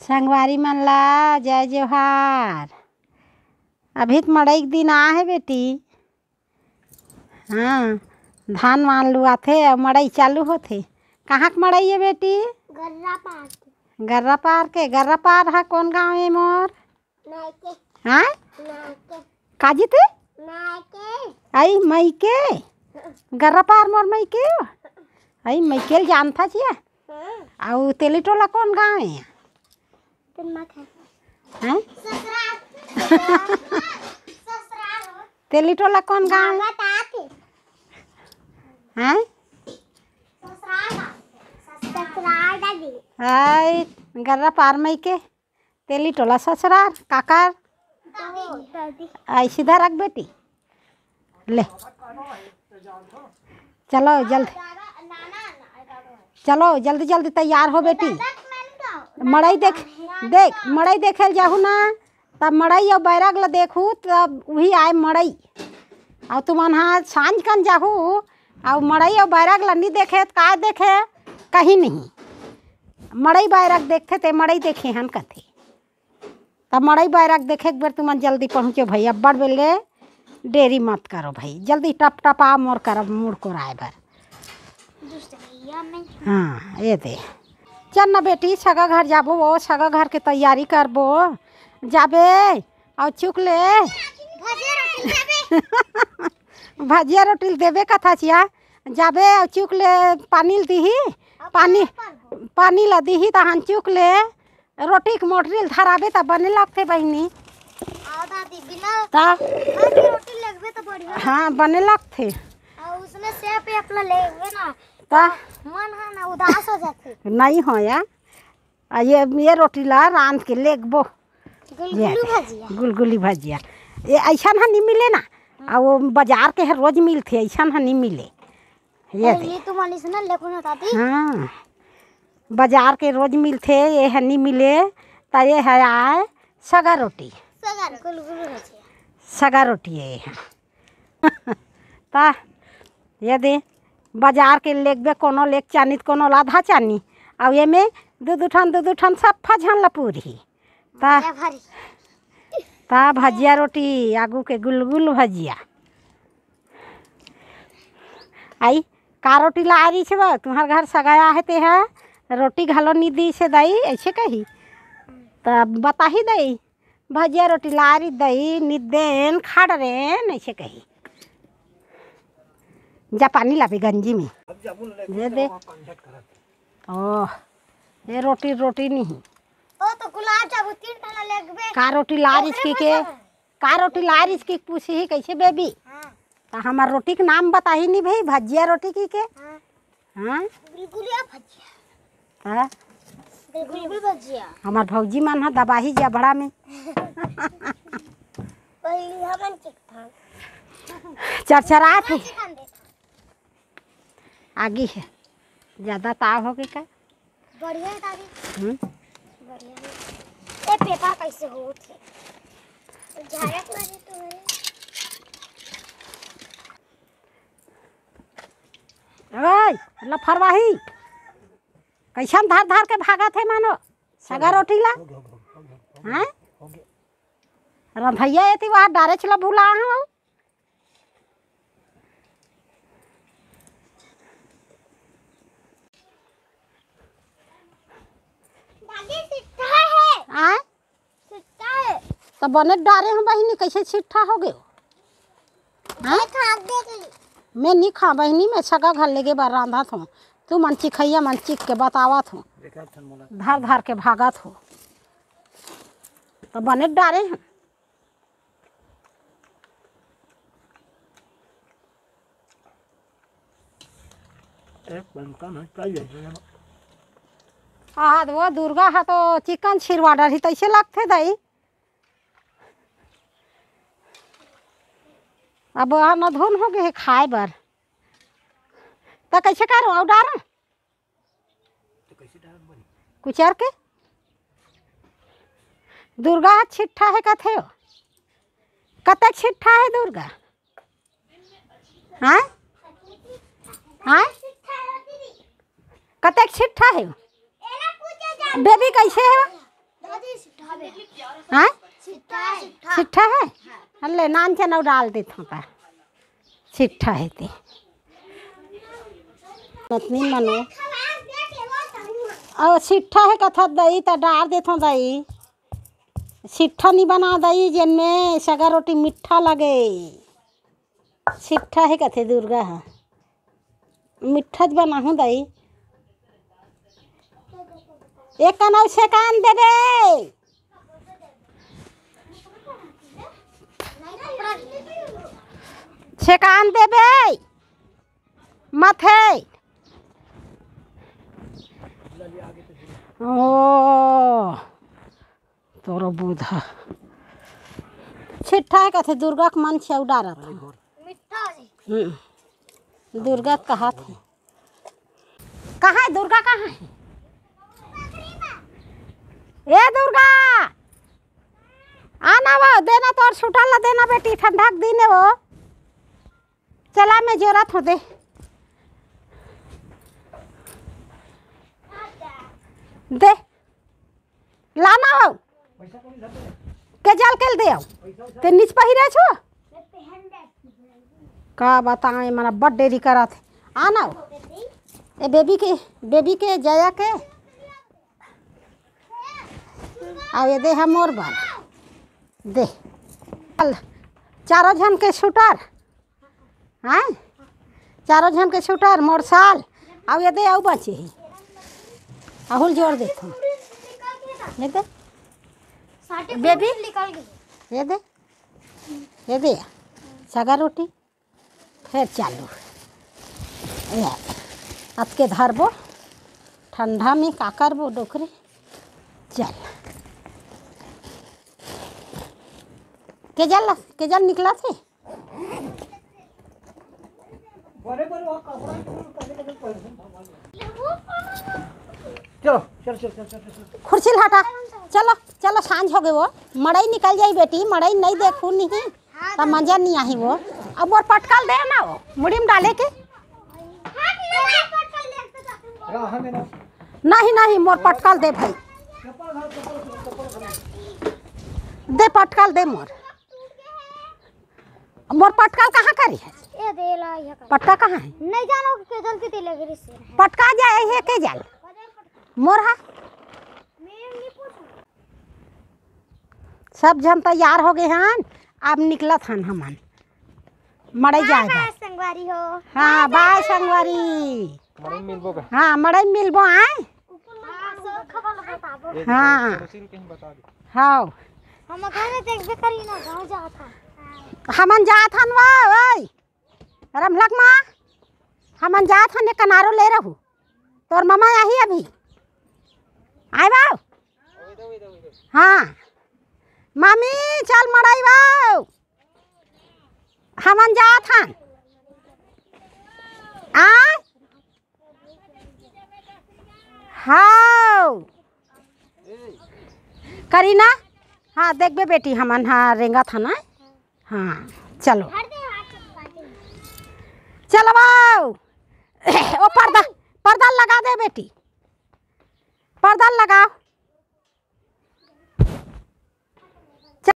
संगवारी मन ला जय जोहार। अभी तो मड़ई के दिन आ है बेटी। हाँ, धान मान लुआथे और मड़ई चालू होथे। कहाँ के मड़ई है बेटी? गर्रा पार के। गर्रा पार के। गर्रा पार है कौन गाँव है मोर? नायके। हाँ नायके। काजी थे? नायके। आई मई के गर्रा पार मोर मई के आई मई के जानता छिया। और तेली टोला कौन गाँव है? हैं? तेली टोला कौन गाँव है? हाय गर्रा पार मई के तेली टोला ससुराल काकर। आई सीधा रख बेटी। ले चलो जल्दी, चलो जल्दी जल्दी तैयार हो बेटी। मड़ई देख मड़ई देखे जाहू ना तब मड़ई और बैरग ला देखू तब वही आए मड़ई। और तुम हाँ सांझ कन जाहू और मड़ई और बैरग ला नहीं देखे तो का देखे? कहीं नहीं। मड़ई बैरग देखते थे मड़ई देखे हन कथे तब मड़ई बैरग देखे एक बार तुम जल्दी पहुँचो भैया। बड़ बेले देरी मत करो भाई, जल्दी टप टप आ मोर करब मुड़ को राय बर। हाँ ये दे चल ना बेटी, सगा घर जाबो वो सगा घर के तैयारी करबो जाबे। और चुक ले भजिया रोटी देबे कथा छिया जाबे। और चुक ले पानी दीही, पानी ला दीही तहन चुक ले रोटी के मोटरी धराबे तब बने लगते बहनी। रोटी लगबे तो बढ़िया। हाँ बने लगते और उसमें से पे अपना लेवे ना ता मन है ना उदास हो जाते। नहीं हो यार। ये रोटी ला रांध के लेगबो गुलगुली भजिया। ये ऐसा नहीं मिले ना और वो बाजार के है रोज मिलते ऐसा नहीं मिले। ये तो मानी से ना लेकुन होताती। हाँ बाजार के रोज मिलते ये है नहीं मिले तो ये है आए सगा रोटी। सगा रोटी है ता ये दे बाजार के लेगबे कोनो लेक चानी कोनो आधा चानी और ये में दू ठन सब फजन ला पूरी ता भजिया रोटी आगू के गुलगुल भजिया। आई का रोटी ला आ रही छे तुम्हार घर सगाया है ते है रोटी घालो नहीं दी से दई ऐसे कही तब बता ही दई भजिया रोटी ला रही दई निदेन खाड़ रेन ऐसे कही। जा पानी ला गंजी में दे दे। ओह ये रोटी नहीं ओ तो गुलाब जामुन 3 ठाना लेगबे। का रोटी लारिस की के का रोटी लारिस की पूछी ही कैसे बेबी? तो हमार रोटी के नाम बता ही नहीं भाई। भजिया रोटी की के हाँ गुलगुलिया भजिया। हाँ गुलगुल भजिया हमार भौजी मन है दबाही जबड़ा में पहली हमन चिकथा चरचरा थे आगे है ज्यादा ताव हो गई का बढ़िया है दादी। बढ़िया है। ए पेपर कैसे होत है झाड़क लगे तो है। ओए लफरवाही कैसन धार धार के भागा थे मानो सगा रोटी ला। हैं रंधैया एती वहाँ डारे चला भूला हूँ। तो बने डारे हम बहनी कैसे छिट्ठा हो गए? मैं नहीं खा बहनी, मैं सगा घर लेके बार रांधा थो तू मन चिखैया मन चिख के बतावा थो धार धार के भागा थो तो बने डारे हैं। हाँ वो दुर्गा है तो चिकन छिरवा डरी तैसे लगते दई। अब न धुन हो गए खाए बर तो कैसे करो और डारा कुचर के दुर्गा छिट्ठा है कथे कतक छिट्ठा है दुर्गा? हाँ हाँ कतक छिट्ठा है बेबी कैसे है? दादी सिट्ठा में हाँ सिट्ठा सिट्ठा छिट्ठा है अल्ले नान चना डाल देता हूँ छिट्ठा है ते नतनी मनो और छिट्ठा है कथा दही तो डाल देता हूँ दही छिट्ठा नहीं बना दही जिनमें सगा रोटी मिठा लगे छिट्ठा है कथे दुर्गा है मिठा बना हूँ दही एक कनौ से कान दे दे छेकान देबे मथे ओ तोरो बुधा छिट्ठा है कथे दुर्गा के मन से उड़ा रहा था मिठा जी दुर्गा कहा थे कहाँ है दुर्गा कहाँ है ए दुर्गा आना वो देना तो और छुटा ला देना बेटी ठंडा के दिन है वो चला मैं जरूरत हो दे दे लाना हो के जल के दे ते नीच पहिरे छो का बताएं मना बड़ देरी करा थे आना हो ए बेबी के जया के आ ये दे हम और बाल दे चारों जन के शूटर हाँ चारों जन के शूटर मोर साल अब ये दे आऊ बचे ही अहुल जोड़ देता हूँ ये दे बेबी निकल गई ये दे सगा रोटी फिर चालू अब के धरबो ठंडा में का करबो डोकरे चल के जल निकला थे कुर्सी हटा चलो चलो सांझ हो गए वो मड़ई निकल जाई बेटी मड़ई नहीं देखू नहीं तब मजा नहीं आई वो अब वो पटकल दे ना वो मुड़ी में डाले के नहीं मोर पटकल दे भाई दे पटकल दे मोर पटकल कहाँ करी है ये दे ला ये पटका कहाँ है नहीं जानो के जल्दी ते लगे से पटका जाए है के जाल मोर है सब जन तैयार हो गए हैं अब निकला था हमन मड़ई जाएगा संगवारी हो हाँ बाय संगवारी मड़ई मिलबो का हाँ मड़ई मिलबो आए हाँ हाँ हम घर में देखबे करी ना गांव जाता हमन जात हन वा ओए रमलक माँ हमन जात हन कनारो ले रहू तोर मामा आई अभी आए बाऊ हाँ मामी चल मड़ाई बाऊ हमन जात हन आए हाँ करीना हाँ देख बे बेटी हमन हाँ रेंगा था ना हाँ चलो चलो बाऊ ओ पर्दा पर्दा लगा दे बेटी पर्दा लगाओ